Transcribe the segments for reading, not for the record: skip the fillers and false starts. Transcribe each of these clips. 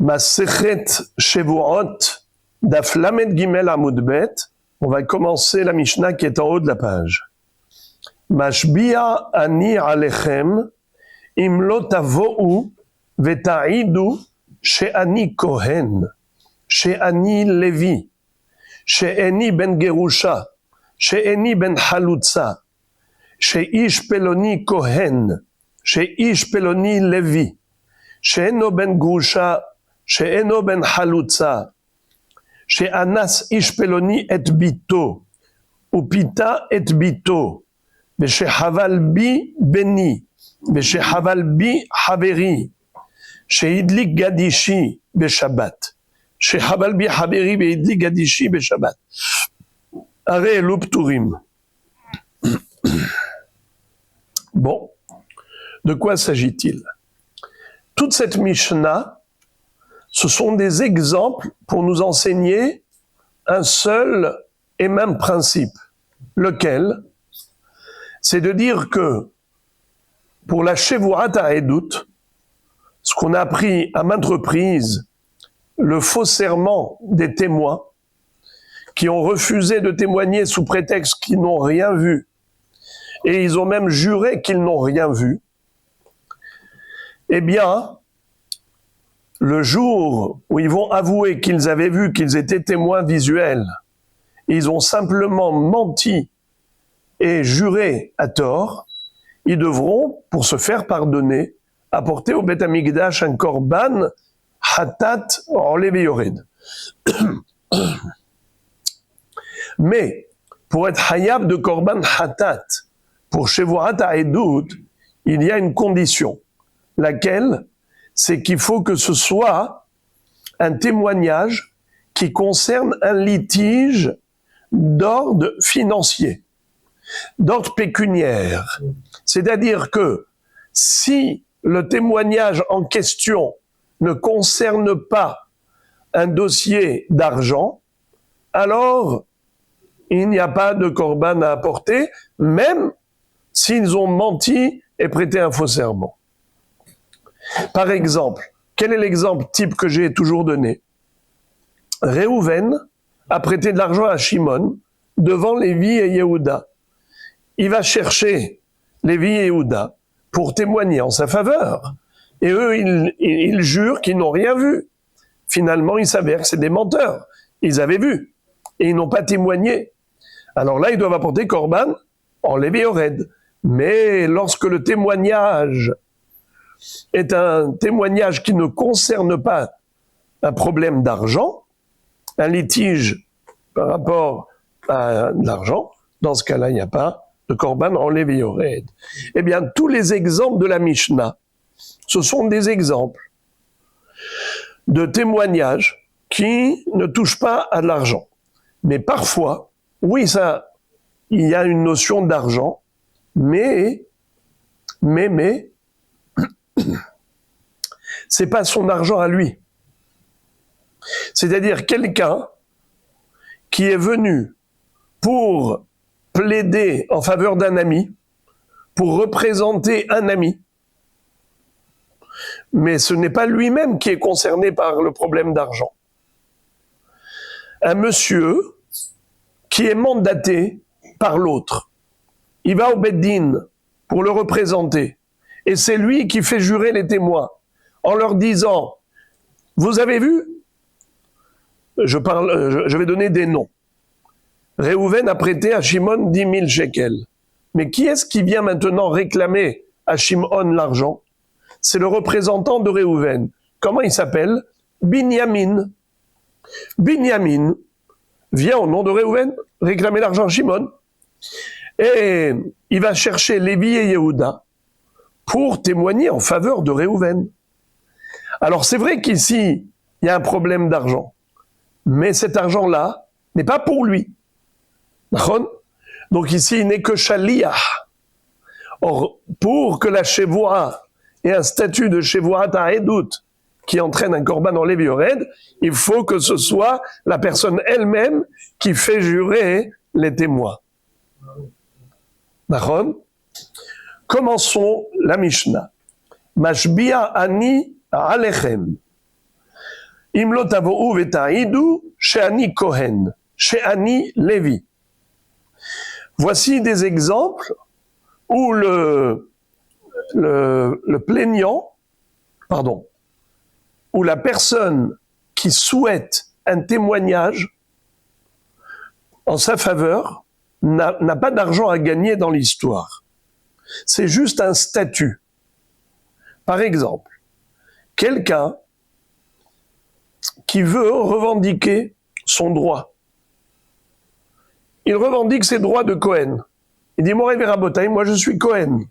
Masechet Shevuot, Daf Lamed Gimel Amud Bet. On va commencer la Mishnah qui est en haut de la page. Mashbia ani alechem, im lo tavo'u veta'idu she'ani kohen, she'ani levi, she'eni ben gerusha, she'eni ben halutza, she'ish peloni kohen, she'ish peloni levi, she'eno ben gerusha, she'eno ben halutza, she'anas ish peloni et bito, upita et bito, ושחבל בי בני, ושחבל בי חברי, שהדליק גדישי בשבת, שחבל בי חברי והדליק גדישי בשבת. הרי אלו פטורים. Bon, de quoi s'agit-il? Toute cette Mishnah, ce sont des exemples pour nous enseigner un seul et même principe, lequel c'est de dire que pour la Shevuat Ha'edut, ce qu'on a appris à maintes reprises, le faux serment des témoins qui ont refusé de témoigner sous prétexte qu'ils n'ont rien vu, et ils ont même juré qu'ils n'ont rien vu, eh bien, le jour où ils vont avouer qu'ils avaient vu, qu'ils étaient témoins visuels, ils ont simplement menti et juré à tort, ils devront, pour se faire pardonner, apporter au Beth Amikdash un korban hatat olev yored. Mais, pour être hayab de korban hatat, pour Shevuat Ha'edut, il y a une condition, laquelle, c'est qu'il faut que ce soit un témoignage qui concerne un litige d'ordre financier, d'ordre pécuniaire. C'est-à-dire que si le témoignage en question ne concerne pas un dossier d'argent, alors il n'y a pas de korban à apporter, même s'ils ont menti et prêté un faux serment. Par exemple, quel est l'exemple type que j'ai toujours donné? Réhouven a prêté de l'argent à Shimon devant Lévi et Yehuda. Il va chercher Lévi et Yehuda pour témoigner en sa faveur. Et eux, ils jurent qu'ils n'ont rien vu. Finalement, il s'avère que c'est des menteurs. Ils avaient vu. Et ils n'ont pas témoigné. Alors là, ils doivent apporter korban en Lévi Yored. Mais lorsque le témoignage est un témoignage qui ne concerne pas un problème d'argent, un litige par rapport à l'argent, dans ce cas-là, il n'y a pas de korban en Lévi Yored. Eh bien, tous les exemples de la Mishnah, ce sont des exemples de témoignages qui ne touchent pas à l'argent. Mais parfois, oui, il y a une notion d'argent, mais, c'est pas son argent à lui. C'est-à-dire quelqu'un qui est venu pour plaider en faveur d'un ami, pour représenter un ami, mais ce n'est pas lui-même qui est concerné par le problème d'argent. Un monsieur qui est mandaté par l'autre, il va au Beddin pour le représenter, et c'est lui qui fait jurer les témoins, en leur disant, vous avez vu? Je vais donner des noms. Réhouven a prêté à Shimon 10 000 shekels. Mais qui est-ce qui vient maintenant réclamer à Shimon l'argent? C'est le représentant de Réhouven. Comment il s'appelle? Binyamin. Binyamin vient au nom de Réhouven réclamer l'argent à Shimon. Et il va chercher Lévi et Yehuda pour témoigner en faveur de Réhouven. Alors c'est vrai qu'ici, il y a un problème d'argent. Mais cet argent-là n'est pas pour lui. Donc ici, il n'est que Shaliah. Or, pour que la Shevuah ait un statut de Shevuat Ha'edut qui entraîne un korban en Lévi Yored, il faut que ce soit la personne elle-même qui fait jurer les témoins. Commençons la Mishnah. Mashbia ani alechem. Imlo tavo'u veta'idu she'ani Kohen, she'ani Lévi. Voici des exemples où le plaignant, où la personne qui souhaite un témoignage en sa faveur n'a pas d'argent à gagner dans l'histoire. C'est juste un statut. Par exemple, quelqu'un qui veut revendiquer son droit. Il revendique ses droits de Cohen. Il dit, Moré Verabotaï, moi je suis Cohen.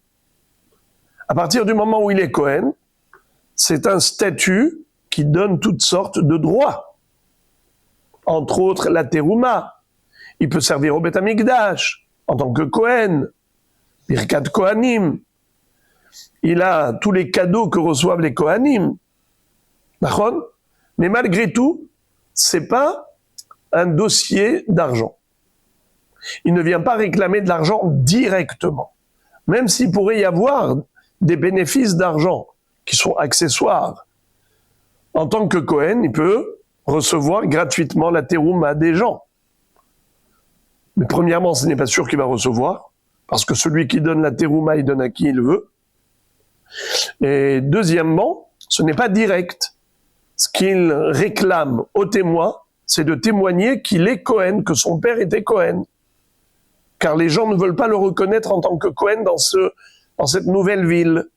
À partir du moment où il est Cohen, c'est un statut qui donne toutes sortes de droits. Entre autres, la terouma. Il peut servir au Beth Amikdash en tant que Cohen. Birkat Kohanim. Il a tous les cadeaux que reçoivent les Kohanim. D'accord ? Mais malgré tout, c'est pas un dossier d'argent. Il ne vient pas réclamer de l'argent directement. Même s'il pourrait y avoir des bénéfices d'argent qui sont accessoires. En tant que Cohen, il peut recevoir gratuitement la terouma des gens. Mais premièrement, ce n'est pas sûr qu'il va recevoir, parce que celui qui donne la terouma, il donne à qui il veut. Et deuxièmement, ce n'est pas direct. Ce qu'il réclame au témoin, c'est de témoigner qu'il est Cohen, que son père était Cohen. Car les gens ne veulent pas le reconnaître en tant que Cohen dans cette nouvelle ville.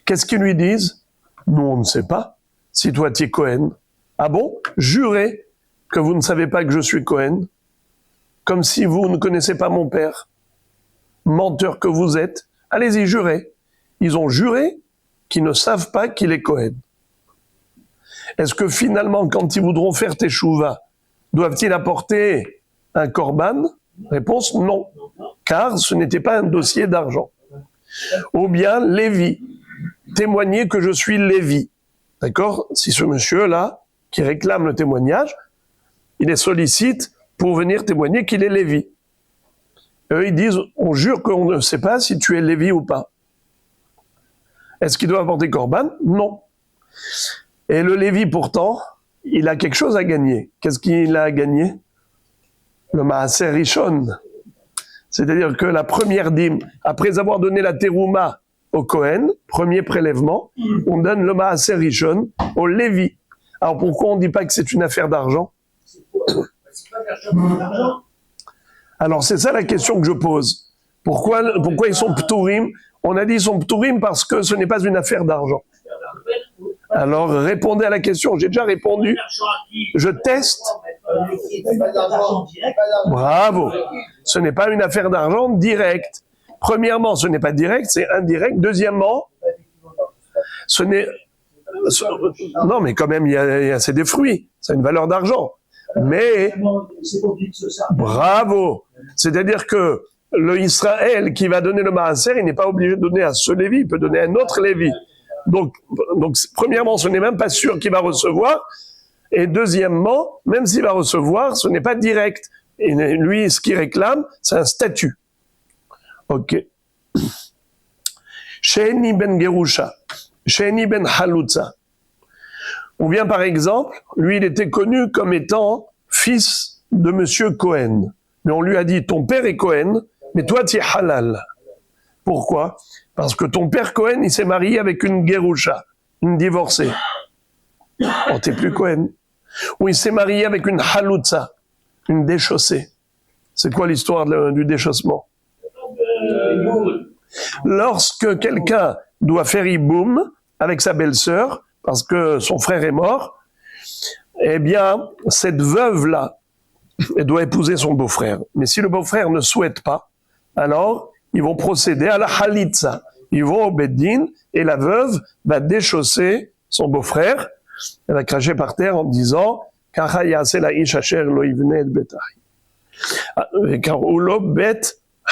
Qu'est-ce qu'ils lui disent? Nous, on ne sait pas si toi tu es Cohen. Ah bon? Jurez que vous ne savez pas que je suis Cohen, comme si vous ne connaissez pas mon père. Menteur que vous êtes, allez-y, jurez. Ils ont juré qu'ils ne savent pas qu'il est Cohen. Est-ce que finalement, quand ils voudront faire teshuva, doivent-ils apporter un korban? Réponse non, car ce n'était pas un dossier d'argent. Ou bien Lévi, témoigner que je suis Lévi. D'accord? Si ce monsieur-là, qui réclame le témoignage, il les sollicite pour venir témoigner qu'il est Lévi. Eux, ils disent, on jure qu'on ne sait pas si tu es Lévi ou pas. Est-ce qu'il doit apporter korban? Non. Et le Lévi, pourtant, il a quelque chose à gagner. Qu'est-ce qu'il a à gagner? Le Maaser Rishon. C'est-à-dire que la première dîme, après avoir donné la terouma au Cohen, premier prélèvement, on donne le Maaser Rishon au Lévi. Alors pourquoi on ne dit pas que c'est une affaire d'argent? Alors c'est ça la question que je pose. Pourquoi ils sont ptourim? On a dit ils sont ptourim parce que ce n'est pas une affaire d'argent. Alors répondez à la question, j'ai déjà répondu. Je teste. Bravo. Ce n'est pas une affaire d'argent directe. Premièrement, ce n'est pas direct, c'est indirect. Deuxièmement, ce n'est... Non, mais quand même, c'est des fruits. Ça a une valeur d'argent. Mais... Bravo. C'est-à-dire que le Israël qui va donner le Maaser, il n'est pas obligé de donner à ce Lévi, il peut donner à un autre Lévi. Donc, premièrement, ce n'est même pas sûr qu'il va recevoir. Et deuxièmement, même s'il va recevoir, ce n'est pas direct. Et lui, ce qu'il réclame, c'est un statut. Ok. She'eni ben Gerusha, She'eni ben Halutza. Ou bien, par exemple, lui, il était connu comme étant fils de monsieur Cohen. Mais on lui a dit, ton père est Cohen, mais toi, tu es halal. Pourquoi? Parce que ton père Cohen, il s'est marié avec une Gerusha, une divorcée. Oh, t'es plus Cohen. Ou il s'est marié avec une Halutza, une déchaussée. C'est quoi l'histoire du déchaussement? Lorsque quelqu'un doit faire iboum avec sa belle-sœur, parce que son frère est mort, eh bien, cette veuve-là, elle doit épouser son beau-frère. Mais si le beau-frère ne souhaite pas, alors ils vont procéder à la halitza. Ils vont au beddin et la veuve va déchausser son beau-frère. Elle va cracher par terre en disant « Kacha yaseh la'ish asher lo yivne et betahi » car ulo bet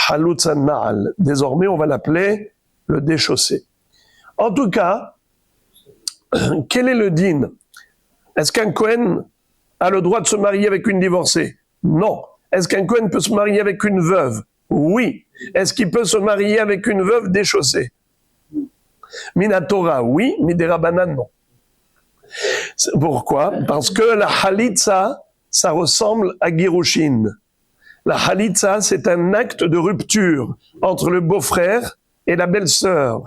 halutzan ma'al. Désormais, on va l'appeler le déchaussé. En tout cas, quel est le din? Est-ce qu'un Kohen a le droit de se marier avec une divorcée? Non. Est-ce qu'un Kohen peut se marier avec une veuve? Oui. Est-ce qu'il peut se marier avec une veuve déchaussée? Minatora, oui. Midera Banan, non. Pourquoi? Parce que la halitza, ça ressemble à Girushin. La halitza, c'est un acte de rupture entre le beau-frère et la belle-sœur.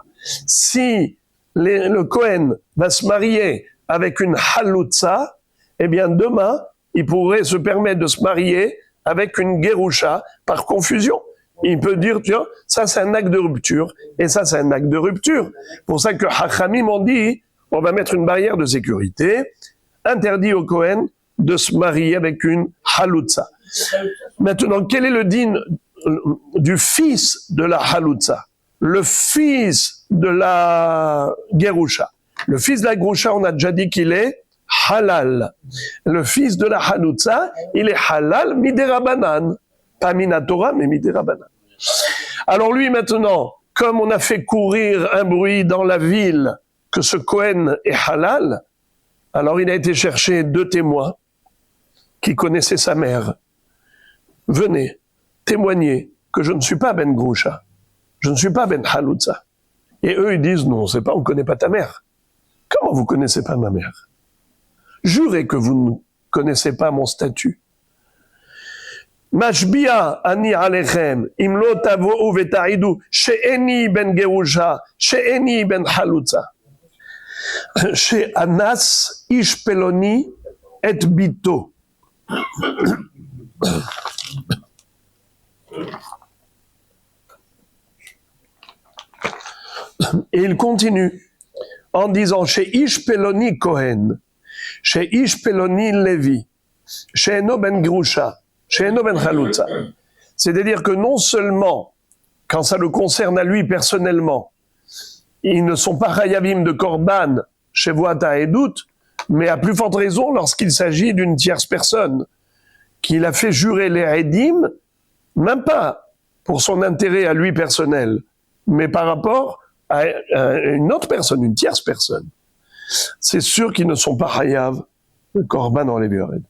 Si le Kohen va se marier avec une halutza, eh bien demain, il pourrait se permettre de se marier avec une gerusha par confusion. Il peut dire, tiens, ça c'est un acte de rupture, et ça c'est un acte de rupture. Pour ça que Hachamim ont dit, on va mettre une barrière de sécurité, interdit au Kohen de se marier avec une halutza. Maintenant, quel est le din du fils de la halutza? Le fils de la gerusha. Le fils de la gerusha, on a déjà dit qu'il est halal. Le fils de la halutza, il est halal midérabanan. Pas minatora, mais midérabanan. Alors lui, maintenant, comme on a fait courir un bruit dans la ville que ce Kohen est halal, alors il a été chercher 2 témoins qui connaissaient sa mère. Venez témoigner que je ne suis pas Ben Grusha, je ne suis pas Ben Halutza. Et eux, ils disent, non, c'est pas, on ne connaît pas ta mère. Comment vous connaissez pas ma mère? Jurez que vous ne connaissez pas mon statut. Mashbia ani alechem, imlo tavo'u veta'idu, she'eni ben Gerusha, she'eni ben Halutza. She'anas ish peloni et bito. Et il continue en disant chez Ish Peloni Kohen, chez Ish Peloni Levi, chez Eno ben Grusha, chez Eno ben Halutza. C'est-à-dire que non seulement, quand ça le concerne à lui personnellement, ils ne sont pas Hayavim de Korban chez Voata et Dout, mais à plus forte raison lorsqu'il s'agit d'une tierce personne, qu'il a fait jurer les Haïdim, même pas pour son intérêt à lui personnel, mais par rapport à une autre personne, une tierce personne. C'est sûr qu'ils ne sont pas Hayav de Korban dans les Biored.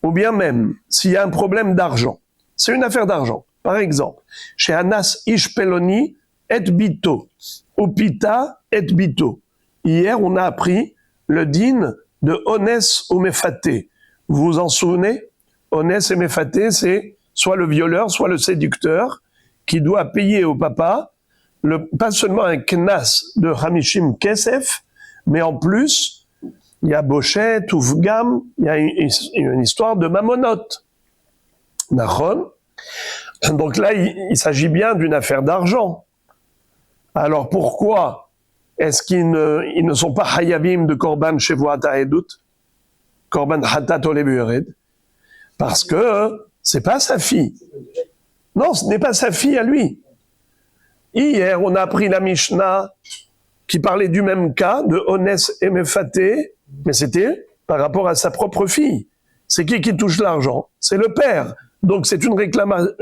Ou bien même, s'il y a un problème d'argent, c'est une affaire d'argent. Par exemple, chez Anas Ish Peloni et Bito, ou Pita et Bito. Hier, on a appris le din de Ones ou Mefaté. Vous vous en souvenez? Ones et Mefaté, c'est soit le violeur, soit le séducteur, qui doit payer au papa, pas seulement un knas de Hamishim Kesef, mais en plus, il y a Bochet, Oufgam, il y a une histoire de Mamonote. Nachon. Donc là, il s'agit bien d'une affaire d'argent. Alors pourquoi est-ce qu'ils ne sont pas Hayavim de Korban Shevuata Edut, Korban Hatat Olebuered? Parce que c'est pas sa fille. Non, ce n'est pas sa fille à lui. Hier, on a appris la Mishnah qui parlait du même cas, de Ones et Mefaté, mais c'était par rapport à sa propre fille. C'est qui touche l'argent? C'est le père. Donc c'est une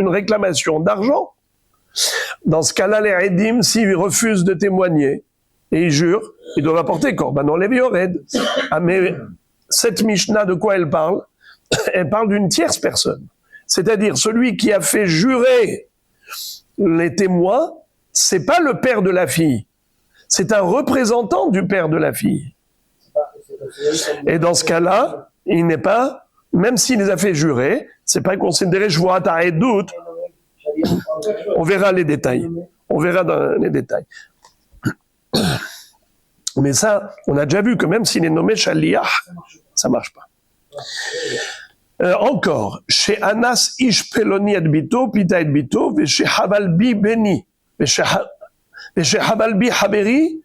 réclamation d'argent. Dans ce cas-là, les Edim, s'ils refusent de témoigner, et ils jurent, ils doivent apporter Korban Levi Ored. Ah, mais cette Mishnah, de quoi elle parle? Elle parle d'une tierce personne. C'est-à-dire celui qui a fait jurer les témoins, c'est pas le père de la fille. C'est un représentant du père de la fille. Et dans ce cas-là, il n'est pas, même s'il les a fait jurer, c'est pas considéré Shvuata et doute. On verra les détails. On verra dans les détails. Mais ça, on a déjà vu que même s'il est nommé Shaliach, ça marche pas. Encore, chez Anas Ish Peloni et Bito, Pita et Bito, et chez Habalbi Beni, et chez Habalbi Haberi,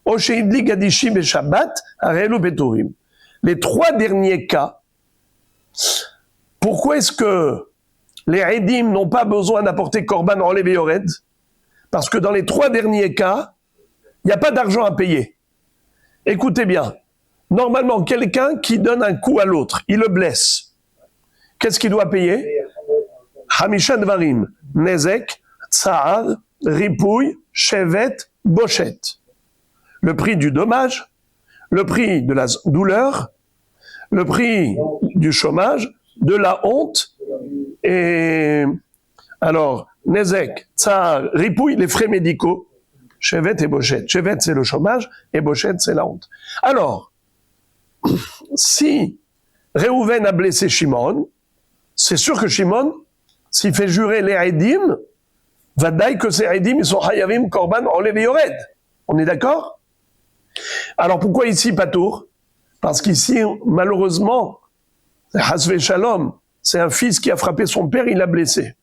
ou chez Idli Gadishi Beshabbat, Arelu Betorim. Les 3 derniers cas, pourquoi est-ce que les Edim n'ont pas besoin d'apporter Korban en Levi Ored? Parce que dans les 3 derniers cas, il n'y a pas d'argent à payer. Écoutez bien, normalement, quelqu'un qui donne un coup à l'autre, il le blesse. Qu'est-ce qu'il doit payer? Hamisha Dvarim, Nezek, Tsahar, Ripouille, Shevet, Bochet. Le prix du dommage, le prix de la douleur, le prix du chômage, de la honte, et alors, Nezek, Tsahar, Ripouille, les frais médicaux, Shevet et Bochet. Shevet, c'est le chômage, et Bochet, c'est la honte. Alors, si Réhouven a blessé Shimon, c'est sûr que Shimon, s'il fait jurer les Edim, va dire que ces Edim, ils sont Hayavim, Korban, Olev et Yored. On est d'accord? Alors pourquoi ici Patour? Parce qu'ici, malheureusement, Hasve Shalom, c'est un fils qui a frappé son père, il l'a blessé.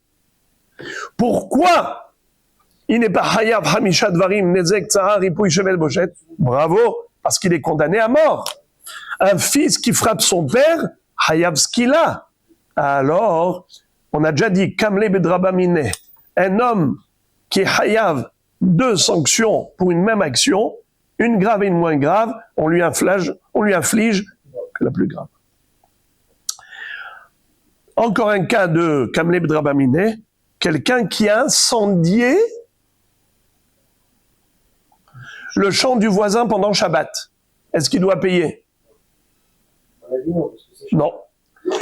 Pourquoi il n'est pas Hayav Hamisha Dvarim Nezek Tzahar Ripouy Shevel Boshet? Bravo, parce qu'il est condamné à mort. Un fils qui frappe son père, Hayav Skila. Alors, on a déjà dit Kamle Bedrabamine, un homme qui est Hayav 2 sanctions pour une même action, une grave et une moins grave, on lui inflige que la plus grave. Encore un cas de Kamle Bedrabamine, quelqu'un qui a incendié le champ du voisin pendant Shabbat. Est-ce qu'il doit payer? Non.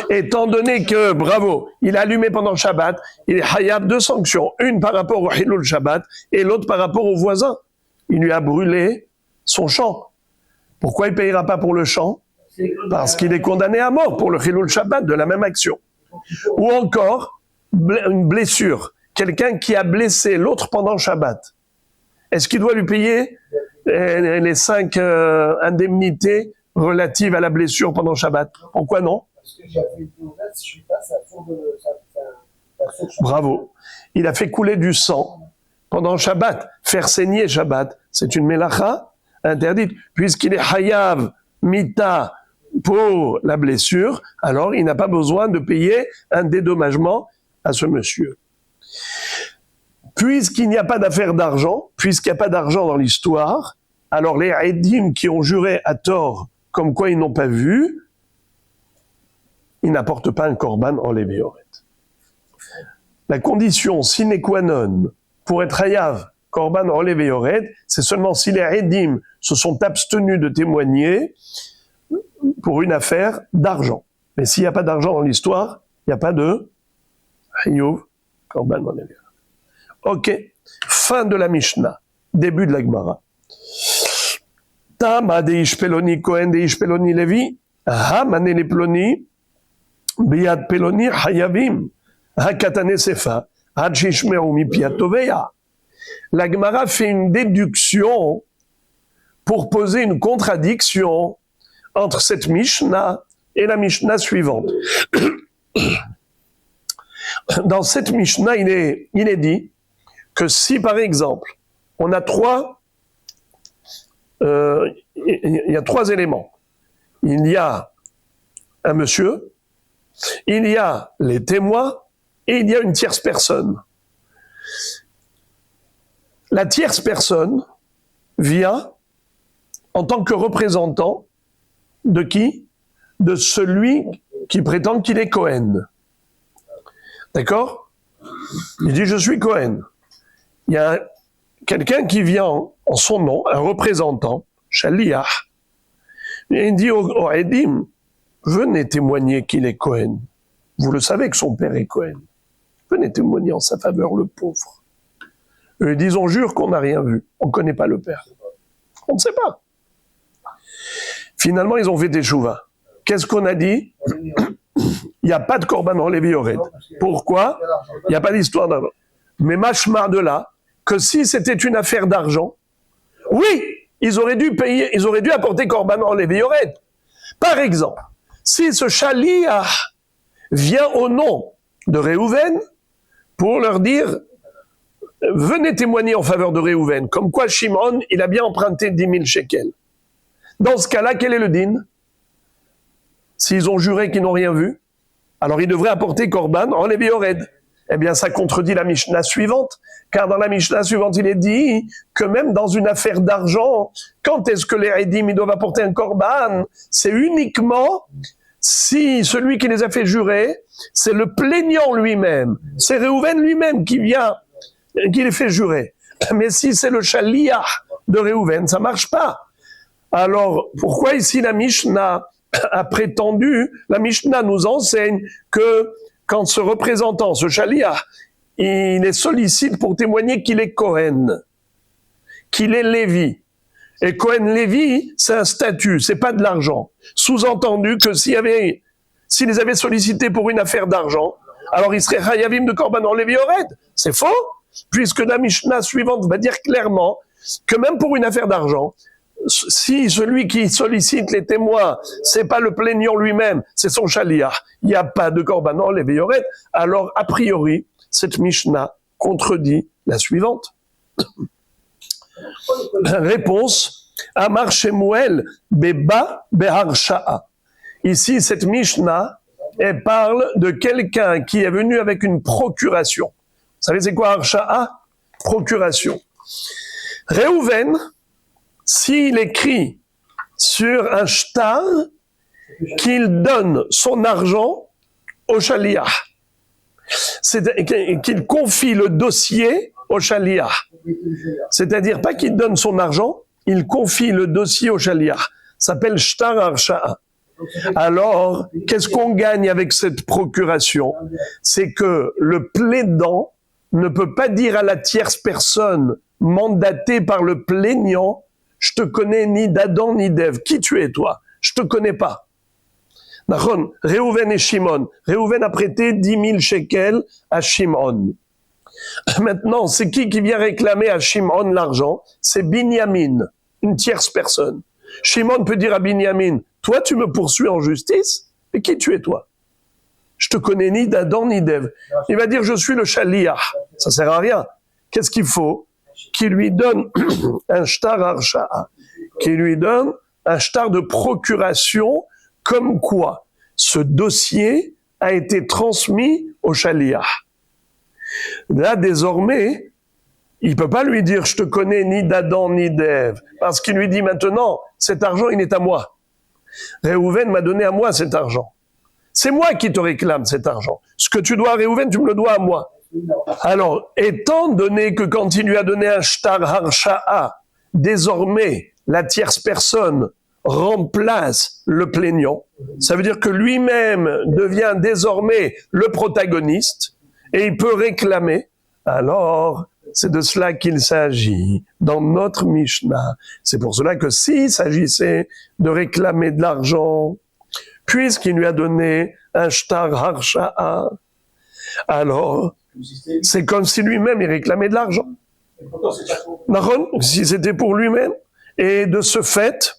Étant donné que, bravo, il a allumé pendant Shabbat, il est Hayab 2 sanctions, une par rapport au Hilul Shabbat et l'autre par rapport au voisin. Il lui a brûlé son champ. Pourquoi il ne payera pas pour le champ? Parce qu'il est condamné à mort pour le Hilul Shabbat de la même action. Ou encore, une blessure. Quelqu'un qui a blessé l'autre pendant Shabbat. Est-ce qu'il doit lui payer les 5 indemnités relatives à la blessure pendant Shabbat? Pourquoi non? Parce que j'ai fait une je suis pas à fond de bravo. Il a fait couler du sang pendant Shabbat. Faire saigner Shabbat, c'est une mélacha interdite. Puisqu'il est hayav mita pour la blessure, alors il n'a pas besoin de payer un dédommagement à ce monsieur. Puisqu'il n'y a pas d'affaire d'argent, puisqu'il n'y a pas d'argent dans l'histoire, alors les Edim qui ont juré à tort comme quoi ils n'ont pas vu, ils n'apportent pas un korban en lévéoret. La condition sine qua non pour être hayav korban en lévéoret, c'est seulement si les Edim se sont abstenus de témoigner pour une affaire d'argent. Mais s'il n'y a pas d'argent dans l'histoire, il n'y a pas de hayuv korban en lévéoret. Ok, fin de la Mishnah, début de la Gemara. Tama de Ishpeloni Kohen de Ishpeloni Levi, Hamane le Ploni, Biad Peloni Hayavim, Hakatane Sefa, Hachishmeru Mipiatoveya. La Gemara fait une déduction pour poser une contradiction entre cette Mishnah et la Mishnah suivante. Dans cette Mishnah, il est dit que si, par exemple, on a il y a 3 éléments. Il y a un monsieur, il y a les témoins et il y a une tierce personne. La tierce personne vient en tant que représentant de qui? De celui qui prétend qu'il est Cohen. D'accord? Il dit « je suis Cohen ». Il y a quelqu'un qui vient en son nom, un représentant, Shaliach, et il dit au Edim, venez témoigner qu'il est Cohen. Vous le savez que son père est Cohen. Venez témoigner en sa faveur, le pauvre. Eux disent, on jure qu'on n'a rien vu. On ne connaît pas le père. On ne sait pas. Finalement, ils ont fait des chouvas. Qu'est-ce qu'on a dit? Il n'y a pas de korban en lévéoret. Pourquoi? Il n'y a pas d'histoire d'argent. Mais machmar de là, que si c'était une affaire d'argent, oui, ils auraient dû payer, ils auraient dû apporter korban en lévéoret. Par exemple, si ce shaliach vient au nom de Réhouven pour leur dire venez témoigner en faveur de Réhouven, comme quoi Shimon, il a bien emprunté 10 000 shekels. Dans ce cas-là, quel est le din? S'ils ont juré qu'ils n'ont rien vu, alors ils devraient apporter korban en lévéoret. Eh bien, ça contredit la Mishnah suivante, car dans la Mishnah suivante, il est dit que même dans une affaire d'argent, quand est-ce que les Edim ils doivent apporter un korban? C'est uniquement si celui qui les a fait jurer, c'est le plaignant lui-même, c'est Réhouven lui-même qui vient, qui les fait jurer. Mais si c'est le shaliach de Réhouven, ça marche pas. Alors, pourquoi ici la Mishnah a prétendu, la Mishnah nous enseigne que quand ce représentant, ce shaliach, il est sollicite pour témoigner qu'il est Cohen, qu'il est Lévi. Et Cohen Lévi, c'est un statut, c'est pas de l'argent. Sous-entendu que s'ils les avaient sollicités pour une affaire d'argent, alors ils seraient Hayavim de Korban Lévi Ored. C'est faux, puisque la Mishnah suivante va dire clairement que même pour une affaire d'argent, si celui qui sollicite les témoins, c'est pas le plaignant lui-même, c'est son chaliah, il n'y a pas de Korban Lévi Ored, alors a priori, cette Mishnah contredit la suivante. Réponse, Amar Shemuel Beba Beharsha'a. Ici, cette Mishnah, elle parle de quelqu'un qui est venu avec une procuration. Vous savez c'est quoi Harsha'a? Procuration. Réhouven, s'il écrit sur un shtar qu'il donne son argent au chaliah, c'est qu'il confie le dossier au chaliah. C'est-à-dire pas qu'il donne son argent, il confie le dossier au chaliah. Ça s'appelle shtar harsha'a. Alors, qu'est-ce qu'on gagne avec cette procuration? C'est que le plaidant ne peut pas dire à la tierce personne mandatée par le plaignant, je te connais ni d'Adam ni d'Ève. Qui tu es toi? Je te connais pas. Nachon, Réhouven et Shimon. Réhouven a prêté 10 000 shekels à Shimon. Maintenant, c'est qui vient réclamer à Shimon l'argent? C'est Binyamin, une tierce personne. Shimon peut dire à Binyamin, toi tu me poursuis en justice? Et qui tu es toi? Je te connais ni d'Adam ni d'Ève. Il va dire, je suis le chaliah. Ça sert à rien. Qu'est-ce qu'il faut? Qu'il lui donne un shtar harsha'a. Qu'il lui donne un shtar de procuration, comme quoi ce dossier a été transmis au chaliah. Là, désormais, il peut pas lui dire, je te connais ni d'Adam ni d'Ève, parce qu'il lui dit maintenant, cet argent, il est à moi. Réhouven m'a donné à moi cet argent. C'est moi qui te réclame cet argent. Ce que tu dois à Réhouven, tu me le dois à moi. Alors, étant donné que quand il lui a donné un shtar harsha'a, désormais, la tierce personne remplace le plaignant, ça veut dire que lui-même devient désormais le protagoniste, et il peut réclamer, alors c'est de cela qu'il s'agit dans notre Mishnah. C'est pour cela que s'il s'agissait de réclamer de l'argent, puisqu'il lui a donné un shtar harsha'a, alors c'est comme si lui-même il réclamait de l'argent. Si c'était pour lui-même, et de ce fait,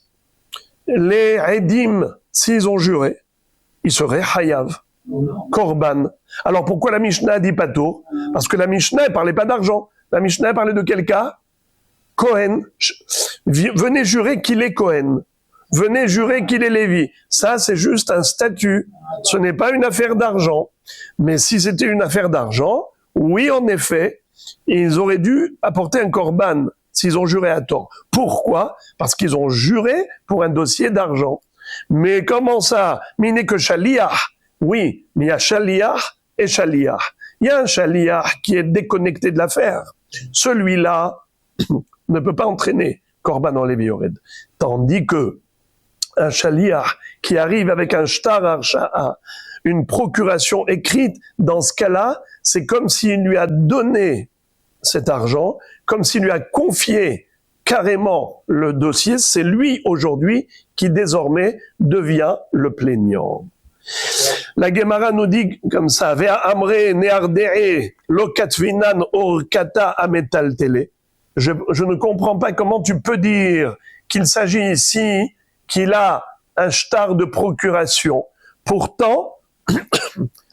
les Edim, s'ils ont juré, ils seraient Hayav. Korban. Alors pourquoi la Mishnah dit pas tour? Parce que la Mishnah ne parlait pas d'argent. La Mishnah parlait de quel cas? Cohen. Venez jurer qu'il est Cohen. Venez jurer qu'il est Lévi. Ça, c'est juste un statut. Ce n'est pas une affaire d'argent. Mais si c'était une affaire d'argent, oui, en effet, ils auraient dû apporter un korban s'ils ont juré à tort. Pourquoi? Parce qu'ils ont juré pour un dossier d'argent. Mais comment ça? Mais il n'est que Shaliah. Oui, mais il y a Shaliah et Shaliah. Il y a un Shaliah qui est déconnecté de l'affaire. Celui-là ne peut pas entraîner Korban Lévi Ored. Tandis que un Shaliah qui arrive avec un shtar harsha'a, une procuration écrite, dans ce cas-là, c'est comme s'il lui a donné cet argent, comme s'il lui a confié carrément le dossier. C'est lui aujourd'hui qui désormais devient le plaignant. La Gemara nous dit comme ça, Vea amre neardee lokatvinan orkata ametal tele. Je ne comprends pas comment tu peux dire qu'il s'agit ici qu'il a un shtar de procuration. Pourtant,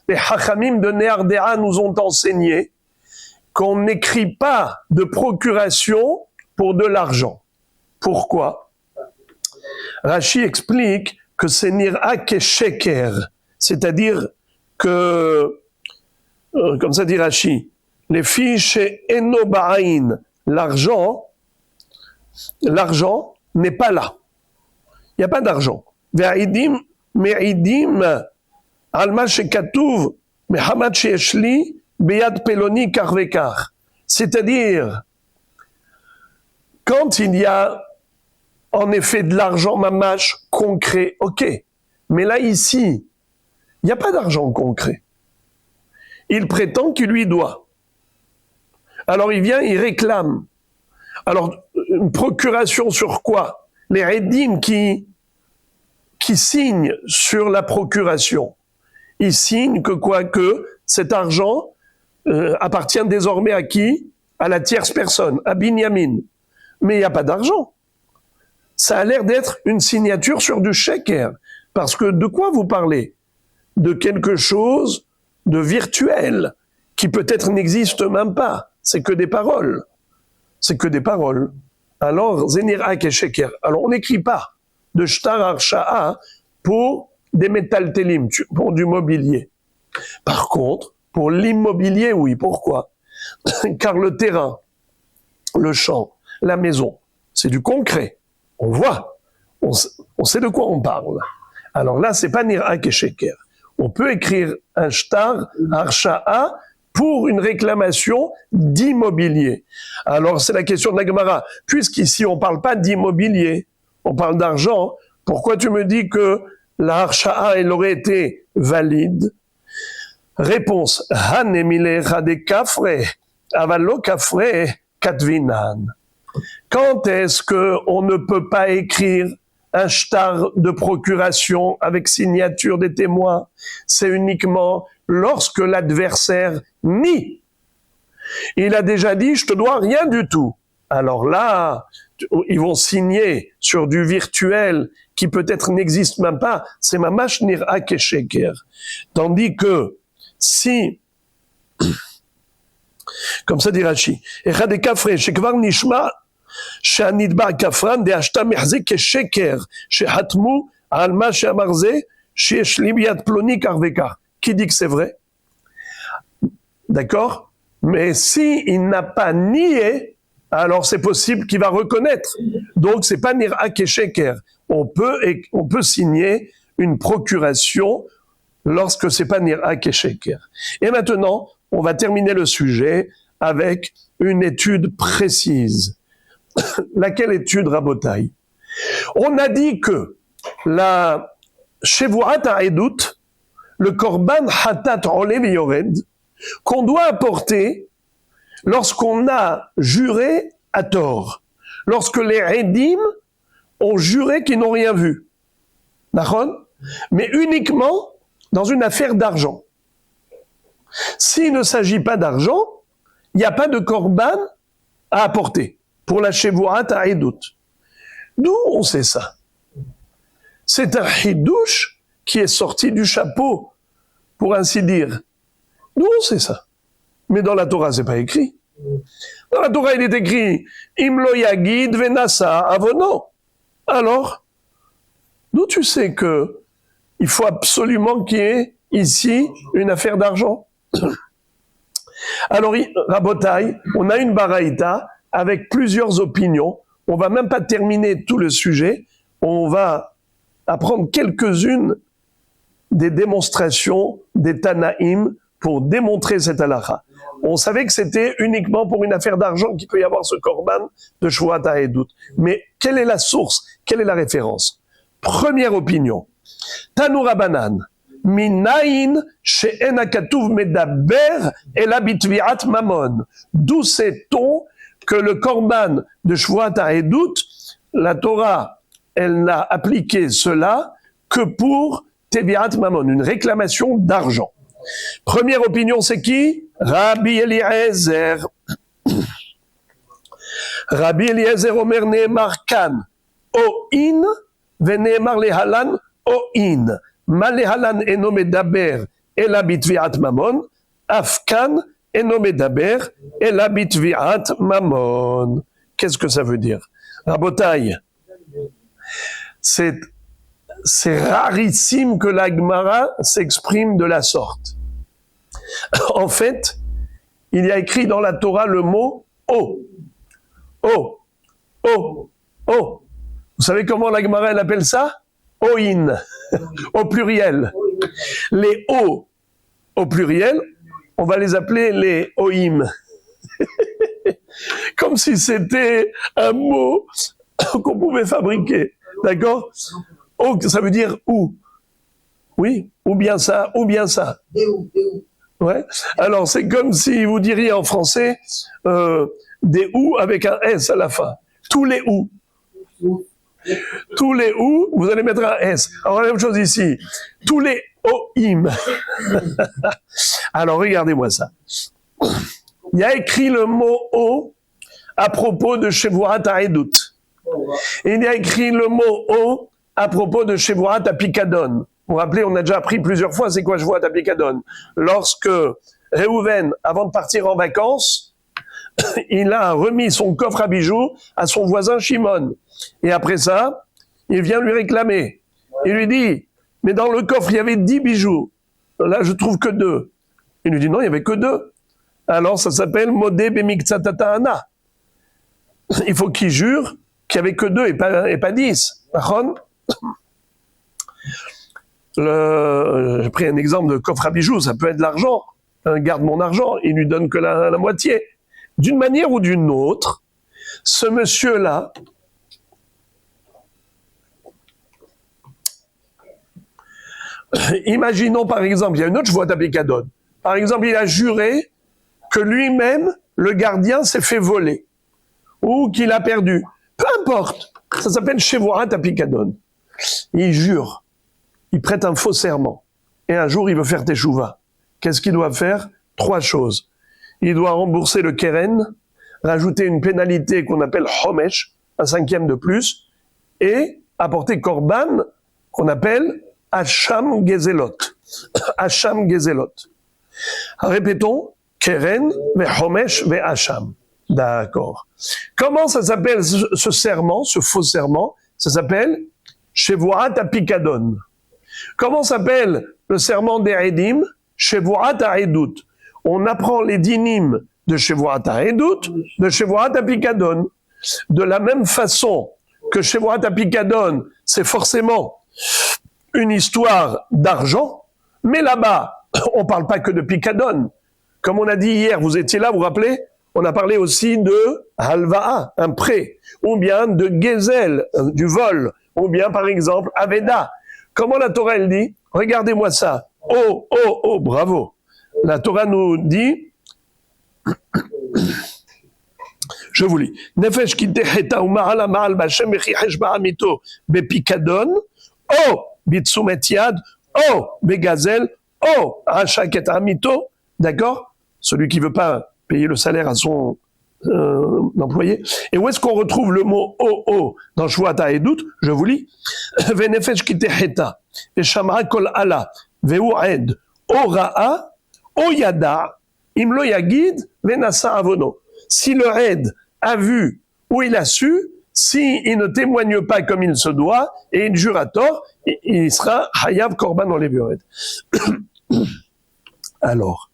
les Hachamim de Neardea nous ont enseigné qu'on n'écrit pas de procuration pour de l'argent. Pourquoi? Rashi explique que c'est nira kesheker, c'est-à-dire que, comme ça dit Rashi, les fiches enoba'in, l'argent n'est pas là. Il n'y a pas d'argent. Ve'idim me'idim alma shekatuv mehamad sheeshli beyad peloni karvekar. C'est-à-dire, quand il y a en effet de l'argent mamash concret, ok. Mais là, ici, il n'y a pas d'argent concret. Il prétend qu'il lui doit. Alors il vient, il réclame. Alors, une procuration sur quoi? Les Edim qui signent sur la procuration. Ils signent que quoi? Que cet argent appartient désormais à qui? À la tierce personne, à Binyamin. Mais il n'y a pas d'argent. Ça a l'air d'être une signature sur du sheker. Parce que de quoi vous parlez? De quelque chose de virtuel, qui peut-être n'existe même pas. C'est que des paroles. C'est que des paroles. Alors, Zenirak et sheker. Alors, on n'écrit pas de shtar arsha'a pour des métaltélim, pour du mobilier. Par contre, pour l'immobilier, oui. Pourquoi? Car le terrain, le champ, la maison, c'est du concret. On voit, on sait de quoi on parle. Alors là, c'est pas Nirak et Sheker. On peut écrire un shtar arsha'a pour une réclamation d'immobilier. Alors c'est la question de la Gemara. Puisqu'ici on parle pas d'immobilier, on parle d'argent, pourquoi tu me dis que la arsha'a, elle aurait été valide? Réponse, Hanemile Chade Kafre, Avalo Kafre Katvinan. Quand est-ce qu'on ne peut pas écrire un shtar de procuration avec signature des témoins? C'est uniquement lorsque l'adversaire nie. Il a déjà dit, je te dois rien du tout. Alors là, ils vont signer sur du virtuel qui peut-être n'existe même pas. C'est mamash nirak et sheker. Tandis que si, comme ça dit Rashi, Echad et Kafre, shekvar nishma, שהנתבע כפרן דאשתה מחזיק כשקר שחתמו על מה שאמר זה שיש לי ביד פלוני כך וכך. Qui dit que c'est vrai? D'accord? Mais si il n'a pas nié, alors c'est possible qu'il va reconnaître. Donc c'est pas nirak et sheker. On peut signer une procuration lorsque c'est pas nirak et sheker. Et maintenant, on va terminer le sujet avec une étude précise. Laquelle étude, Rabotai? On a dit que la Shevuat ha'edut, le korban hatat olev yored, qu'on doit apporter lorsqu'on a juré à tort, lorsque les Edim ont juré qu'ils n'ont rien vu. D'accord? Mais uniquement dans une affaire d'argent. S'il ne s'agit pas d'argent, il n'y a pas de korban à apporter pour la Shevuat ha'edut. D'où on sait ça? C'est un hidouche qui est sorti du chapeau, pour ainsi dire. D'où on sait ça? Mais dans la Torah, c'est pas écrit. Dans la Torah, il est écrit Imlo yagid venasa avono. Alors, d'où tu sais que il faut absolument qu'il y ait ici une affaire d'argent? Alors, Rabotai, on a une baraïta avec plusieurs opinions. On va même pas terminer tout le sujet. On va apprendre quelques-unes des démonstrations des Tanaïm pour démontrer cette halakha. On savait que c'était uniquement pour une affaire d'argent qu'il peut y avoir ce korban de Shevuat ha'edut. Mais quelle est la source? Quelle est la référence? Première opinion. Tanu Rabanan. Minayin she'en hakatuv medaber ela bitviat mamon. D'où sait-on que le korban de Shevuat ha'edut, la Torah, elle n'a appliqué cela que pour Teviat Mamon, une réclamation d'argent. Première opinion, c'est qui? Rabbi Eliezer. Rabbi Eliezer Omer Nehemar Kan O'in veNehemar lehalan O'in. Ma lehalan eno medaber ela bitviat mamon, afkan eno medaber ela bitviat mamon. Qu'est-ce que ça veut dire? Rabotai, c'est rarissime que la Gemara s'exprime de la sorte. En fait, il y a écrit dans la Torah le mot « O ». O. O. O. Vous savez comment la Gemara elle appelle ça? Oin, au pluriel. Les O au pluriel, on va les appeler les Oim. Comme si c'était un mot qu'on pouvait fabriquer. D'accord? Oh, ça veut dire où? Oui, ou bien ça, ou bien ça. Ouais. Alors, c'est comme si vous diriez en français, des ou avec un S à la fin. Tous les ou. Tous les ou, vous allez mettre un S. Alors, la même chose ici. Tous les oim. Alors, regardez-moi ça. Il y a écrit le mot o à propos de Shevuat HaEdut. Il y a écrit le mot o à propos de Shevuat HaPikadon. Vous vous rappelez, on a déjà appris plusieurs fois c'est quoi Shevuat HaPikadon. Lorsque Réhouven, avant de partir en vacances, il a remis son coffre à bijoux à son voisin Shimon. Et après ça, il vient lui réclamer. Il lui dit, mais dans le coffre, il y avait 10 bijoux. Là, je trouve que 2. Il lui dit, non, il n'y avait que 2. Alors, ça s'appelle Modé Bemiktsatataana. Il faut qu'il jure qu'il n'y avait que 2 et pas 10. J'ai pris un exemple de coffre à bijoux, ça peut être de l'argent. Garde mon argent, il lui donne que la moitié. D'une manière ou d'une autre, ce monsieur-là, imaginons par exemple, il y a une autre Shevuat HaPikadon. Par exemple, il a juré que lui-même, le gardien, s'est fait voler ou qu'il a perdu. Peu importe, ça s'appelle Shevuat HaPikadon. Il jure, il prête un faux serment et un jour il veut faire teshuva. Qu'est-ce qu'il doit faire? 3 choses. Il doit rembourser le keren, rajouter une pénalité qu'on appelle homesh, un 5e de plus, et apporter korban, qu'on appelle Hacham Gezelot. Hacham Gezelot. Répétons, keren, ve homesh, ve hacham. D'accord. Comment ça s'appelle ce serment, ce faux serment? Ça s'appelle Shevuat HaPikadon. Comment s'appelle le serment des Edim? Shevuat HaEdut. On apprend les dinim de Shevuat HaEdut, de Shevuat HaPikadon. De la même façon que Shevuat HaPikadon, c'est forcément une histoire d'argent, mais là-bas, on ne parle pas que de Pikadon. Comme on a dit hier, vous étiez là, vous vous rappelez? On a parlé aussi de Halva'a, un prêt, ou bien de Gezel, du vol, ou bien par exemple Aveda. Comment la Torah elle dit? Regardez-moi ça. Oh, oh, oh, bravo. La Torah nous dit, je vous lis, Nefesh ki teheta ou ma'ala ma'al b'Hashem v'chichesh ba'amito bepikadon, oh, bitsumet yad, oh, begazel, oh, rachak et amito, d'accord? Celui qui veut pas payer le salaire à son employé. Et où est-ce qu'on retrouve le mot oh, oh dans Shevuat HaEdut? Je vous lis, Venefesh ki teheta, v'shamra kol ala, ve'u'ed, o ra'a, o yada, im lo yagid, venasa avono. Si le aide a vu ou il a su, si il ne témoigne pas comme il se doit et il jure à tort, il sera hayav korban dans les viorettes. Alors,